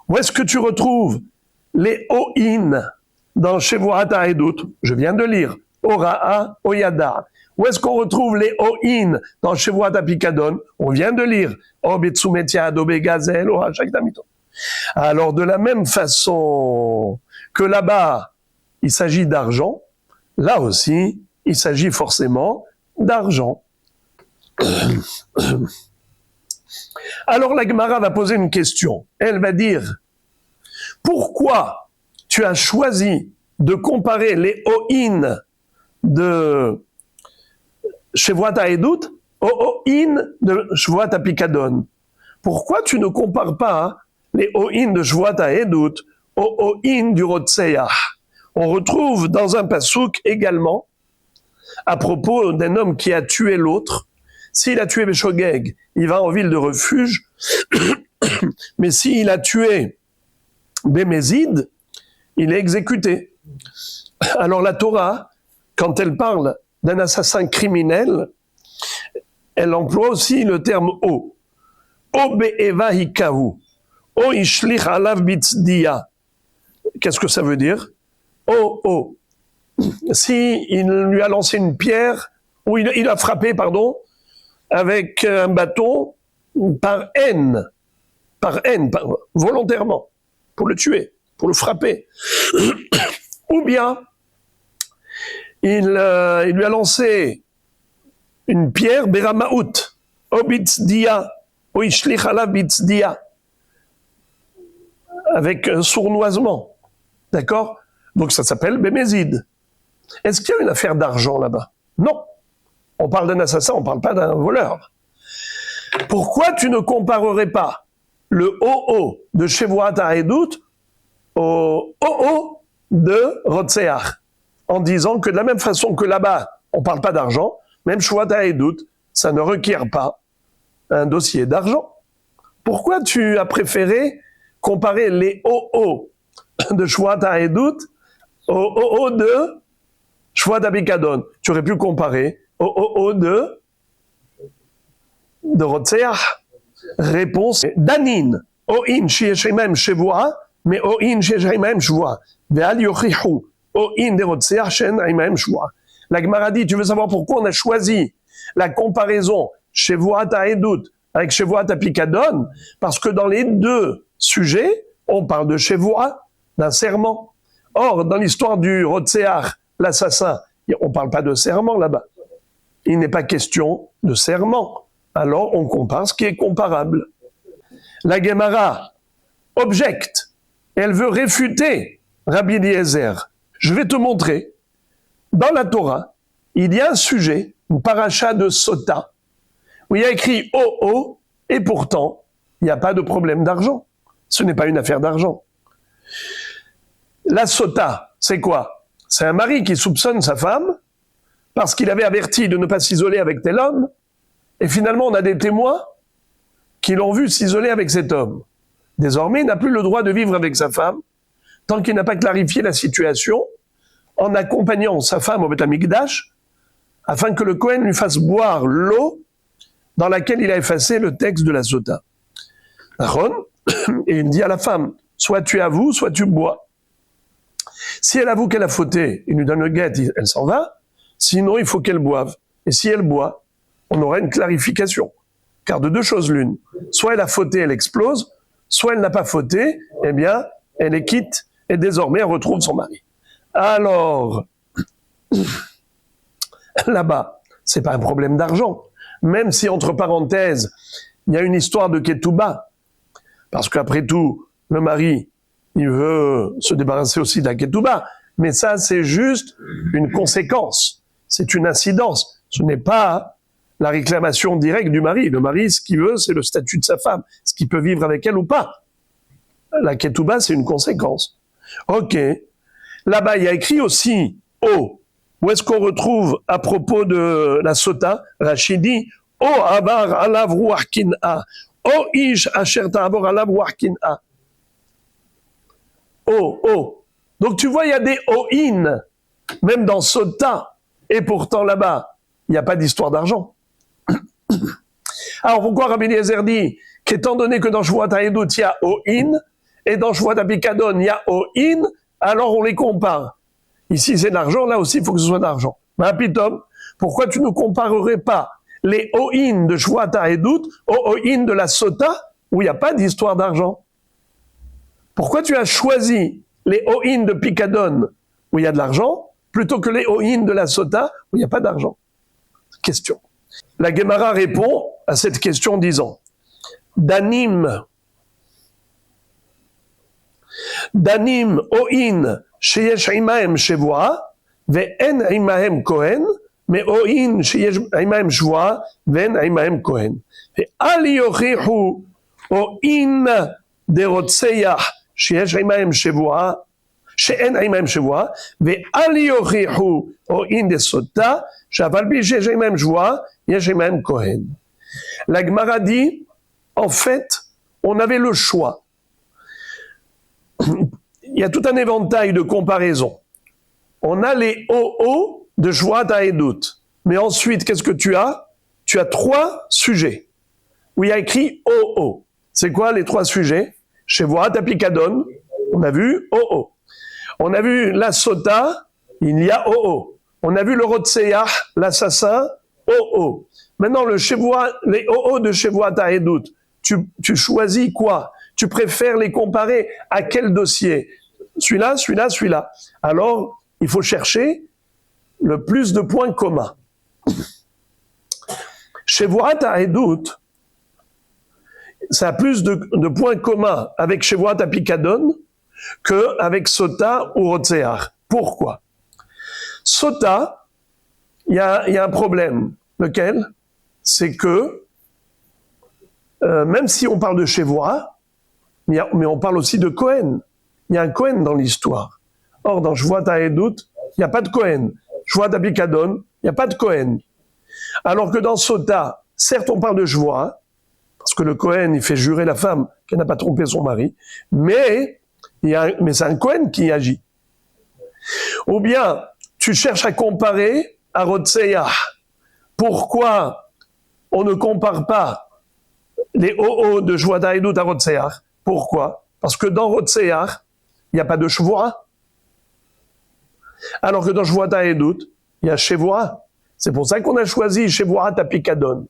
où est-ce que tu retrouves les o'in dans Shevuat HaEdut? Je viens de lire Ora'a, Oyada. Où est-ce qu'on retrouve les o'in dans Shevuat HaPikadon? On vient de lire Obetsumet Yad, Obegazel, Orachak Tamito. Alors, de la même façon que là-bas, il s'agit d'argent, là aussi, il s'agit forcément d'argent. Alors, la Gemara va poser une question. Elle va dire, pourquoi tu as choisi de comparer les o'in de Shevuat HaEdut aux o'in de Shevuat HaPikadon? Pourquoi tu ne compares pas les o'in de Shevuat HaEdut aux o'in du Rotseach? On retrouve dans un pasouk également, à propos d'un homme qui a tué l'autre. S'il a tué Beshogeg, il va en ville de refuge. Mais s'il a tué Bémézid, il est exécuté. Alors la Torah, quand elle parle d'un assassin criminel, elle emploie aussi le terme O. O be'eva hikahu. O ishlich alav bitzdiya. Qu'est-ce que ça veut dire? Oh, oh. Si il lui a lancé une pierre, ou il a frappé, pardon, avec un bâton, par haine, volontairement, pour le tuer, pour le frapper. Ou bien, il lui a lancé une pierre, beramaout, obitzdia, oishlichala bitzdia, avec un sournoisement. D'accord? Donc ça s'appelle Bémézid. Est-ce qu'il y a une affaire d'argent là-bas? Non. On parle d'un assassin, on ne parle pas d'un voleur. Pourquoi tu ne comparerais pas le OO de Shevuat HaEdut au OO de Rotseach, en disant que de la même façon que là-bas, on ne parle pas d'argent, même Shevuat HaEdut, ça ne requiert pas un dossier d'argent. Pourquoi tu as préféré comparer les OO de Shevuat HaEdut au OO de Shevuat HaPikadon? Tu aurais pu comparer au OO de Rotseach. Réponse Danin, O'in sheyesh imam Shavua, mais O'in sheyesh imam Shavua. Ve'al yochichu, O'in de Rotseach shen imam Shavua. La Gemara dit, tu veux savoir pourquoi on a choisi la comparaison Shevuat HaEdut avec Shevuat HaPikadon? Parce que dans les deux sujets, on parle de Shavua, d'un serment. Or, dans l'histoire du Rotseach, l'assassin, on ne parle pas de serment là-bas. Il n'est pas question de serment. Alors, on compare ce qui est comparable. La Gemara objecte. Elle veut réfuter Rabbi Eliezer. Je vais te montrer. Dans la Torah, il y a un sujet, une paracha de Sota, où il y a écrit « Oh, et pourtant, il n'y a pas de problème d'argent. Ce n'est pas une affaire d'argent. La Sota, c'est quoi? C'est un mari qui soupçonne sa femme parce qu'il avait averti de ne pas s'isoler avec tel homme, et finalement on a des témoins qui l'ont vu s'isoler avec cet homme. Désormais, il n'a plus le droit de vivre avec sa femme tant qu'il n'a pas clarifié la situation en accompagnant sa femme au Beth Amikdash afin que le Kohen lui fasse boire l'eau dans laquelle il a effacé le texte de la Sota. Et il dit à la femme, soit tu avoues, soit tu bois. Si elle avoue qu'elle a fauté, il lui donne le guet, elle s'en va. Sinon, il faut qu'elle boive. Et si elle boit, on aura une clarification. Car de deux choses l'une. Soit elle a fauté, elle explose. Soit elle n'a pas fauté, eh bien, elle est quitte. Et désormais, elle retrouve son mari. Alors, là-bas, c'est pas un problème d'argent. Même si, entre parenthèses, il y a une histoire de ketouba. Parce qu'après tout, le mari, il veut se débarrasser aussi de la ketouba. Mais ça, c'est juste une conséquence. C'est une incidence. Ce n'est pas la réclamation directe du mari. Le mari, ce qu'il veut, c'est le statut de sa femme. Ce qu'il peut vivre avec elle ou pas. La ketouba, c'est une conséquence. Ok. Là-bas, il y a écrit aussi « O ». Où est-ce qu'on retrouve, à propos de la Sota, Rachidi, « O avar alav ruach kin'a »« O ish asher ta'avor alav ruach kin'a » O. Donc tu vois, il y a des O-in, même dans Sota, et pourtant là-bas, il n'y a pas d'histoire d'argent. Alors pourquoi Rabbi Eliezer dit qu'étant donné que dans Shevuat HaEdut, il y a O-in, et dans Shevuat HaPikadon, il y a O-in, alors on les compare. Ici, c'est de l'argent, là aussi, il faut que ce soit de l'argent. Mais Pitom, pourquoi tu ne comparerais pas les O-in de Shevuat HaEdut aux O-in de la Sota, où il n'y a pas d'histoire d'argent? Pourquoi tu as choisi les O-in de Pikadon, où il y a de l'argent, plutôt que les O-in de la Sota, où il n'y a pas d'argent? Question. La Gemara répond à cette question en disant Danim O-in sheyesh imahem Shavua ve'en imahem Kohen mais O-in sheyesh imahem Shavua ve'en imahem Kohen ve'al yochichu O-in de Rotseach שיש עימהם שבועה, שאין עימהם שבועה, ואל יוכיחו או אין דסוטה, שאף על פי שיש עימהם שבועה, יש עימהם כהן. La Gemara dit, en fait, on avait le choix. Il y a tout un éventail de comparaisons. On a les OO de Shevuat HaEdut. Mais ensuite, qu'est-ce que tu as? Tu as trois sujets où il y a écrit OO. C'est quoi les trois sujets? Shevuat HaPikadon, on a vu OO. On a vu la Sota, il y a OO. On a vu le Rotseach, l'assassin, OO. Maintenant, les OO de Shevuat HaEdut, tu choisis quoi? Tu préfères les comparer à quel dossier? Celui-là, celui-là, celui-là. Alors, il faut chercher le plus de points communs. Shevuat HaEdut, ça a plus de points communs avec Shevuat HaPikadon qu'avec Sota ou Rotseach. Pourquoi? Sota, il y a un problème. Lequel? C'est que, même si on parle de Shevoah, mais on parle aussi de Cohen. Il y a un Cohen dans l'histoire. Or, dans Shvuat HaEdut, il n'y a pas de Cohen. Shvuat HaPikadon, il n'y a pas de Cohen. Alors que dans Sota, certes, on parle de Shvuah, parce que le Cohen, il fait jurer la femme qu'elle n'a pas trompé son mari, mais c'est un Cohen qui agit. Ou bien, tu cherches à comparer à Rotseach. Pourquoi on ne compare pas les OO de Shvuat HaEdut à Rotseach? Pourquoi? Parce que dans Rotseach, il n'y a pas de Shevoah. Alors que dans Shvuat HaEdut, il y a Shevoah. C'est pour ça qu'on a choisi Shevoah HaPikadon.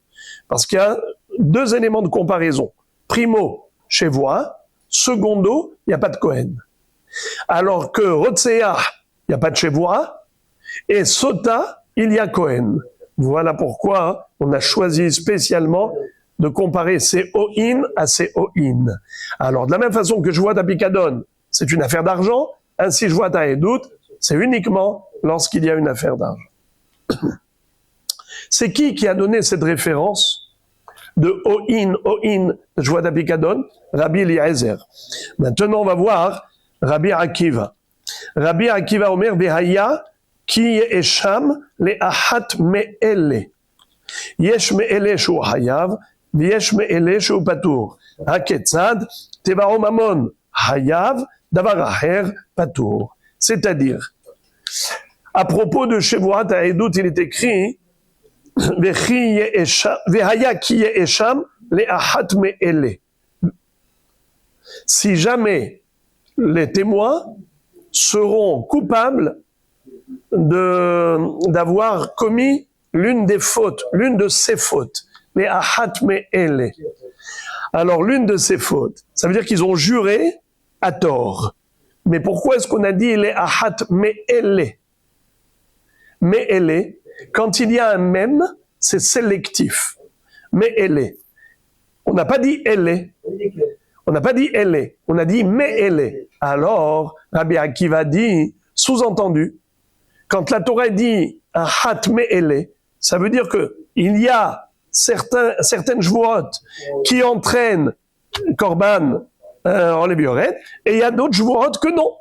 Parce qu'il y a deux éléments de comparaison. Primo, Shevoah. Secondo, il n'y a pas de Cohen. Alors que Rotseach, il n'y a pas de Shevoah. Et Sota, il y a Cohen. Voilà pourquoi on a choisi spécialement de comparer ces O'in à ces O'in. Alors, de la même façon que Shvuat HaPikadon, c'est une affaire d'argent, ainsi Shvuat HaEdut, c'est uniquement lorsqu'il y a une affaire d'argent. C'est qui a donné cette référence de O'in de Shvuat HaPikadon? Rabbi Eliezer. Maintenant, on va voir Rabbi Akiva. Rabbi Akiva Omer Behaya ki esham le ahat me'ele. Yesh me'ele shu hayav, ויש מאלה שהוא פטור. הכיצד? תבעו ממון, חייב, דבר אחר, פטור. C'est-à-dire, à propos de Shevuat HaEdut, il est écrit, Vehaya ki ye'esham le'ahat me'ele. Si jamais les témoins seront coupables d'avoir commis l'une des fautes, l'une de ces fautes, les ahat me'ele. Alors, l'une de ces fautes, ça veut dire qu'ils ont juré à tort. Mais pourquoi est-ce qu'on a dit les ahat me'ele? Me'ele, quand il y a un même, c'est sélectif. Me'ele. On n'a pas dit ele. On n'a pas dit ele. On a dit me'ele. Alors, Rabbi Akiva dit, sous-entendu, quand la Torah dit ahat me'ele, ça veut dire que il y a certaines Shvuot qui entraînent Korban en Lévioret, et il y a d'autres Shvuot que non.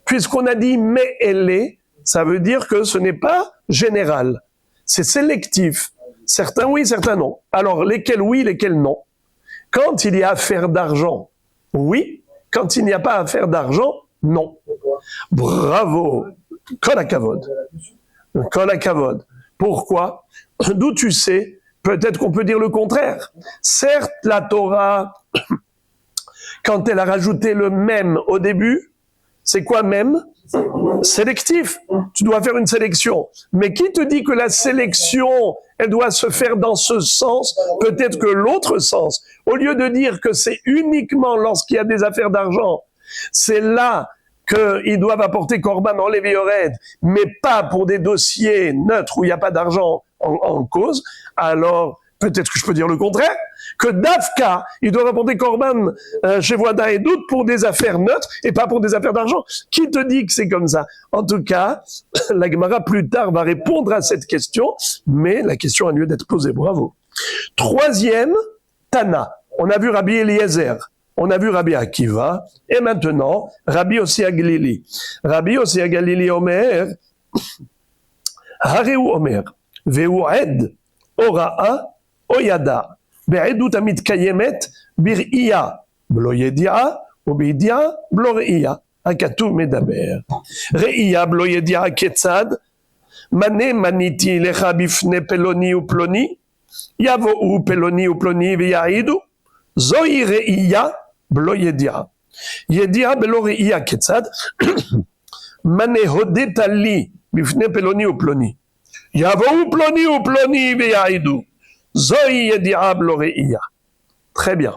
Puisqu'on a dit me'ele, ça veut dire que ce n'est pas général. C'est sélectif. Certains oui, certains non. Alors, lesquels oui, lesquels non? Quand il y a affaire d'argent, oui. Quand il n'y a pas affaire d'argent, non. Bravo. Kol hakavod. Kol hakavod. Pourquoi? D'où tu sais? Peut-être qu'on peut dire le contraire. Certes, la Torah, quand elle a rajouté le même au début, c'est quoi même? Sélectif. Tu dois faire une sélection. Mais qui te dit que la sélection, elle doit se faire dans ce sens, peut-être que l'autre sens? Au lieu de dire que c'est uniquement lorsqu'il y a des affaires d'argent, c'est là qu'ils doivent apporter Korban en Léviored, mais pas pour des dossiers neutres où il n'y a pas d'argent en cause, alors peut-être que je peux dire le contraire, que d'Afka, ils doivent apporter Korban chez Shvuat HaEdut pour des affaires neutres et pas pour des affaires d'argent. Qui te dit que c'est comme ça? En tout cas, la Gemara plus tard va répondre à cette question, mais la question a lieu d'être posée. Bravo. Troisième, Tana. On a vu Rabbi Eliezer. On a vu Rabbi Akiva, et maintenant, Rabbi Ossi HaGlili. Rabbi Ossi HaGlili Omer, Hareu Omer, Ve'u Ed, Ora'a, Oyada, Be'edut Amitkayemet, Bir'iya, Blo Yedi'a, ou Bi'di'a, Blo Re'iya, Hakatu Medaber. Re'iya, Blo Yedi'a, Ketzad, Mane Maniti, Lecha Bifne Peloni ou Ploni, Yavo'u Peloni ou Ploni, Ve'ya'idu, Zoi Re'iya, Blo Yedia. Yedia belo Re'iya ketzad. Mane hodet ali bifne peloni ou ploni. Yavou ploni ou ploni ve'ya'idu. Zoi Yedia blo Re'iya. Très bien.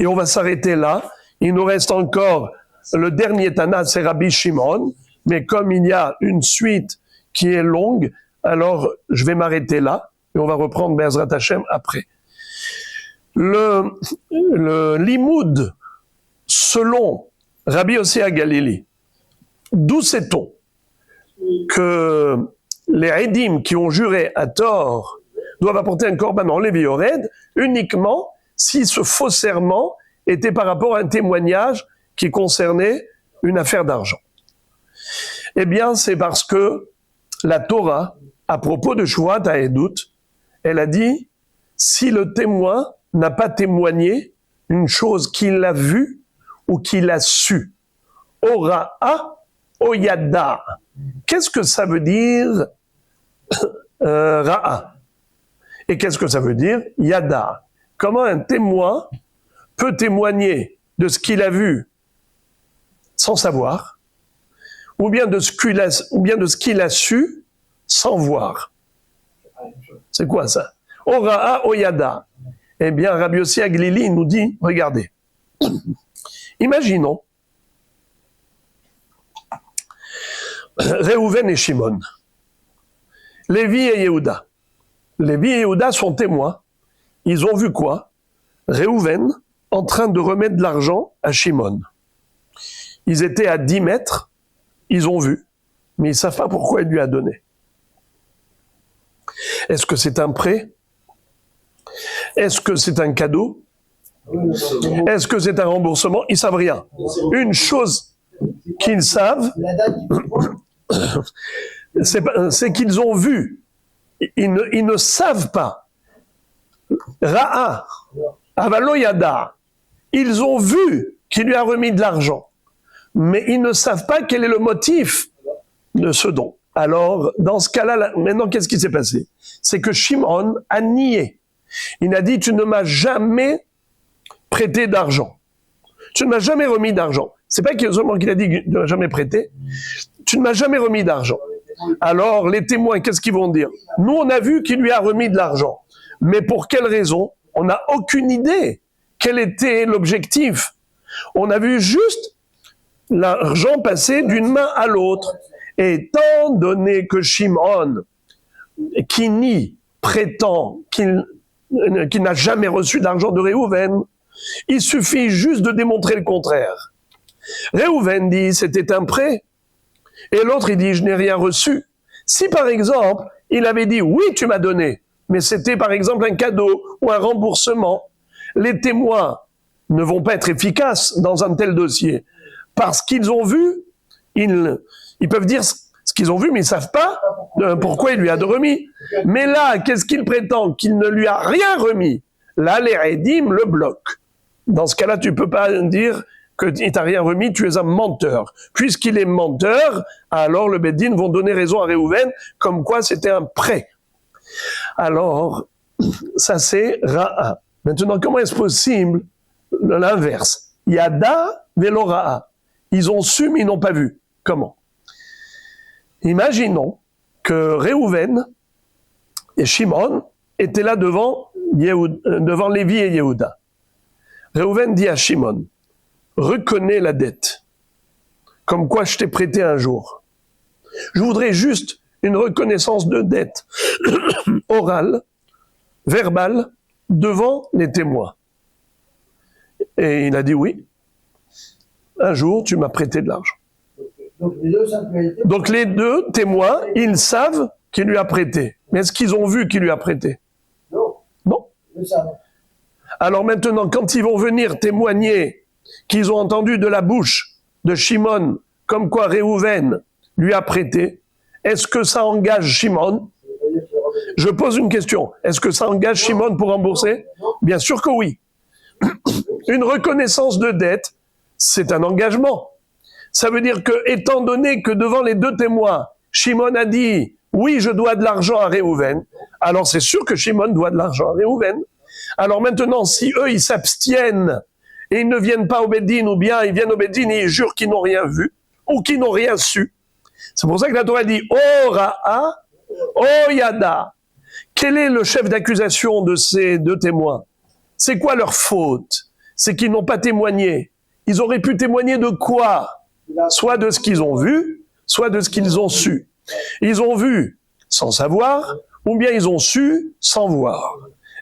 Et on va s'arrêter là. Il nous reste encore le dernier Tana, c'est Rabbi Shimon. Mais comme il y a une suite qui est longue, alors je vais m'arrêter là. Et on va reprendre Be'ezrat Hashem après. Le limoud selon Rabbi Yossi Galili, d'où sait-on que les Eidim qui ont juré à tort doivent apporter un korban en Lévi Ored uniquement si ce faux serment était par rapport à un témoignage qui concernait une affaire d'argent? Eh bien, c'est parce que la Torah, à propos de Shevuat HaEdut, elle a dit, si le témoin n'a pas témoigné une chose qu'il a vue ou qu'il a su, Ora'a Oyada. Qu'est-ce que ça veut dire Ra'a? Et qu'est-ce que ça veut dire Yada? Comment un témoin peut témoigner de ce qu'il a vu sans savoir, ou bien de ce qu'il a su sans voir? C'est quoi ça? Ora'a Oyada. Eh bien, Rabbi Yossi Glili nous dit, regardez, imaginons Réhouven et Shimon, Lévi et Yehuda. Lévi et Yehuda sont témoins. Ils ont vu quoi? Réhouven en train de remettre de l'argent à Shimon. Ils étaient à 10 mètres, ils ont vu, mais ils ne savent pas pourquoi il lui a donné. Est-ce que c'est un prêt? Est-ce que c'est un cadeau? Est-ce que c'est un remboursement? Ils ne savent rien. Une chose qu'ils savent, c'est qu'ils ont vu. Ils ne savent pas. Ra'a, Avaloyada. Ils ont vu qu'il lui a remis de l'argent. Mais ils ne savent pas quel est le motif de ce don. Alors, dans ce cas-là, maintenant, qu'est-ce qui s'est passé? C'est que Shimon a nié. Il a dit, tu ne m'as jamais prêté d'argent. Tu ne m'as jamais remis d'argent. C'est pas seulement qu'il a dit qu'il ne m'a jamais prêté. Tu ne m'as jamais remis d'argent. Alors, les témoins, qu'est-ce qu'ils vont dire? Nous, on a vu qu'il lui a remis de l'argent. Mais pour quelle raison? On n'a aucune idée. Quel était l'objectif? On a vu juste l'argent passer d'une main à l'autre. Et étant donné que Shimon, qui nie, prétend qu'il n'a jamais reçu d'argent de Réhouven, il suffit juste de démontrer le contraire. Réhouven dit c'était un prêt, et l'autre il dit je n'ai rien reçu. Si par exemple il avait dit oui tu m'as donné, mais c'était par exemple un cadeau ou un remboursement, les témoins ne vont pas être efficaces dans un tel dossier, parce qu'ils ont vu, ils peuvent dire ce qu'ils ont vu, mais ils ne savent pas pourquoi il lui a remis. Mais là, qu'est-ce qu'il prétend? Qu'il ne lui a rien remis. Là, les Eidim le bloquent. Dans ce cas-là, tu ne peux pas dire qu'il ne t'a rien remis, tu es un menteur. Puisqu'il est menteur, alors le Beth Din vont donner raison à Réhouven, comme quoi c'était un prêt. Alors, ça c'est Ra'a. Maintenant, comment est-ce possible l'inverse? Yada velo Ra'a. Ils ont su, mais ils n'ont pas vu. Comment? Imaginons que Réhouven et Shimon étaient là devant Lévi et Yehuda. Réhouven dit à Shimon, reconnais la dette, comme quoi je t'ai prêté un jour. Je voudrais juste une reconnaissance de dette orale, verbale, devant les témoins. Et il a dit oui, un jour tu m'as prêté de l'argent. Donc les deux témoins, ils savent qu'il lui a prêté. Mais est-ce qu'ils ont vu qu'il lui a prêté? Non. Non. Alors maintenant, quand ils vont venir témoigner qu'ils ont entendu de la bouche de Shimon, comme quoi Réhouven lui a prêté, est-ce que ça engage Shimon? Je pose une question. Est-ce que ça engage Shimon pour rembourser? Bien sûr que oui. Une reconnaissance de dette, c'est un engagement. Ça veut dire que, étant donné que devant les deux témoins, Shimon a dit « Oui, je dois de l'argent à Réhouven », alors c'est sûr que Shimon doit de l'argent à Réhouven. Alors maintenant, si eux, ils s'abstiennent et ils ne viennent pas au Beth Din, ou bien ils viennent au Beth Din et ils jurent qu'ils n'ont rien vu, ou qu'ils n'ont rien su, c'est pour ça que la Torah dit « O Ra'a, O Yada ». Quel est le chef d'accusation de ces deux témoins? C'est quoi leur faute? C'est qu'ils n'ont pas témoigné. Ils auraient pu témoigner de quoi? Soit de ce qu'ils ont vu, soit de ce qu'ils ont su. Ils ont vu sans savoir, ou bien ils ont su sans voir.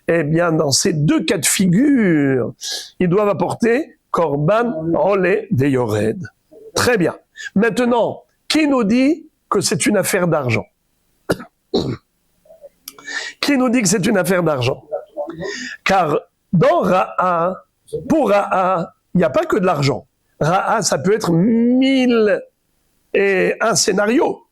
Eh bien, dans ces deux cas de figure, ils doivent apporter korban olé veyored. Très bien. Maintenant, qui nous dit que c'est une affaire d'argent? Qui nous dit que c'est une affaire d'argent? Car dans Ra'a, pour Ra'a, il n'y a pas que de l'argent. Ra'a, ça peut être 1001 scénarios.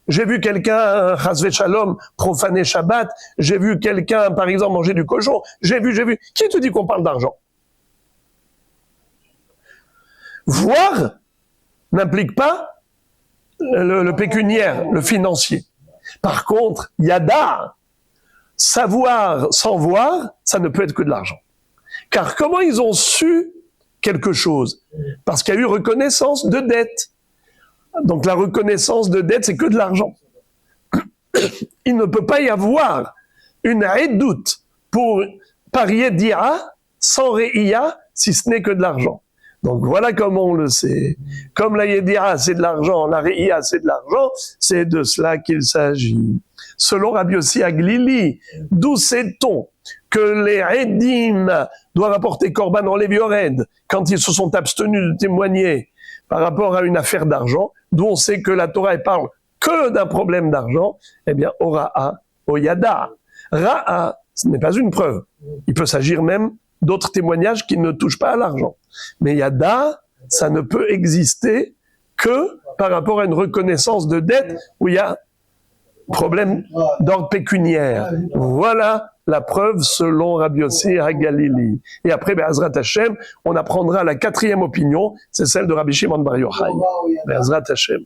J'ai vu quelqu'un, Chasvé Shalom, profaner Shabbat. J'ai vu quelqu'un, par exemple, manger du cochon. J'ai vu. Qui te dit qu'on parle d'argent? Voir n'implique pas le pécuniaire, le financier. Par contre, yada, savoir sans voir, ça ne peut être que de l'argent. Car comment ils ont su quelque chose? Parce qu'il y a eu reconnaissance de dette. Donc la reconnaissance de dette, c'est que de l'argent. Il ne peut pas y avoir une rédoute pour parier d'Ira sans réia, si ce n'est que de l'argent. Donc voilà comment on le sait. Comme la Yedira, c'est de l'argent, la Re'ia, c'est de l'argent, c'est de cela qu'il s'agit. Selon Rabbi Yossi Aglili, d'où sait-on que les Edim doivent apporter Korban en Léviored quand ils se sont abstenus de témoigner par rapport à une affaire d'argent, d'où on sait que la Torah ne parle que d'un problème d'argent? Eh bien, au Ra'a, au Yada. Ra'a, ce n'est pas une preuve. Il peut s'agir même d'autres témoignages qui ne touchent pas à l'argent. Mais Yada, ça ne peut exister que par rapport à une reconnaissance de dette où il y a problème d'ordre pécuniaire. Voilà la preuve selon Rabbi Yossi HaGalili. Et après, Be'ezrat Hashem, on apprendra la 4e opinion, c'est celle de Rabbi Shimon Bar Yochai. Be'ezrat Hashem.